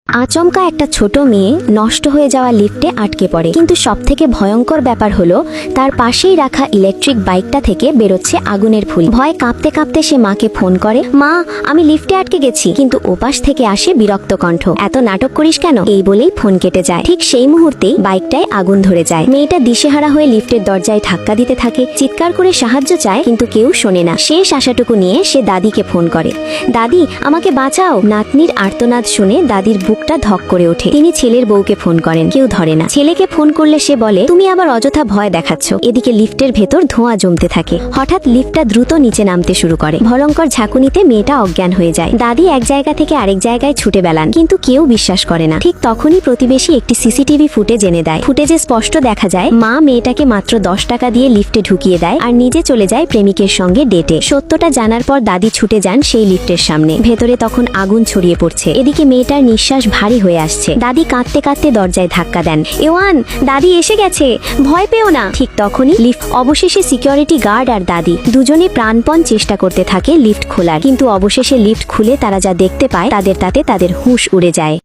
আচমকা একটা ছোট মেয়ে নষ্ট হয়ে যাওয়া লিফটে আটকে পড়ে, কিন্তু সবথেকে ভয়ঙ্কর ব্যাপার হলো তার পাশেই রাখা ইলেকট্রিক বাইকটা থেকে বেরোচ্ছে আগুনের ফুল। ভয় কাঁপতে কাঁপতে সে মাকে ফোন করে, মা আমি লিফটে আটকে গেছি। কিন্তু ওপাশ থেকে আসে বিরক্ত কণ্ঠ, এত নাটক করিস কেন? এই বলেই ফোন কেটে যায়। ঠিক সেই মুহূর্তেই বাইকটায় আগুন ধরে যায়। মেয়েটা দিশেহারা হয়ে লিফটের দরজায় ধাক্কা দিতে থাকে, চিৎকার করে সাহায্য চায়, কিন্তু কেউ শোনে না। শেষ আশাটুকু নিয়ে সে দাদিকে ফোন করে, দাদি আমাকে বাঁচাও। নাতনির আর্তনাদ শুনে দাদির বুকটা ধক করে ওঠে। তিনি ছেলের বউকে ফোন করেন, কেউ ধরে না। ছেলেকে ফোন করলে সে বলে, তুমি আবার অযথা ভয় দেখাচ্ছ। এদিকে লিফটের ভেতর ধোঁয়া জমতে থাকে। হঠাৎ লিফটটা দ্রুত নিচে নামতে শুরু করে। ভয়ঙ্কর ঝাঁকুনিতে মেয়েটা অজ্ঞান হয়ে যায়। দাদি এক জায়গা থেকে আরেক জায়গায় ছুটে বেড়ান, কিন্তু কেউ বিশ্বাস করে না। ঠিক তখনই প্রতিবেশী একটি সিসিটিভি ফুটেজ এনে দেয়। ফুটেজে স্পষ্ট দেখা যায় মা মেয়েটাকে মাত্র 10 টাকা দিয়ে লিফটে ঢুকিয়ে দেয় আর নিজে চলে যায় প্রেমিকের সঙ্গে ডেটে। সত্যটা জানার পর দাদি ছুটে যান সেই লিফটের সামনে। ভেতরে তখন আগুন ছড়িয়ে পড়ছে। এদিকে মেয়েটার নিঃশ্বাস ভারী হয়ে আসছে। দাদি কাঁদতে কাঁদতে দরজায় ধাক্কা দেন, এওয়ান দাদি এসে গেছে, ভয় পেও না। ঠিক তখনই লিফট অবশেষে সিকিউরিটি গার্ড আর দাদি দুজনে প্রাণপণ চেষ্টা করতে থাকে লিফট খোলার, কিন্তু অবশেষে লিফট খুলে তারা যা দেখতে পায় তাতে তাদের হুঁশ উড়ে যায়।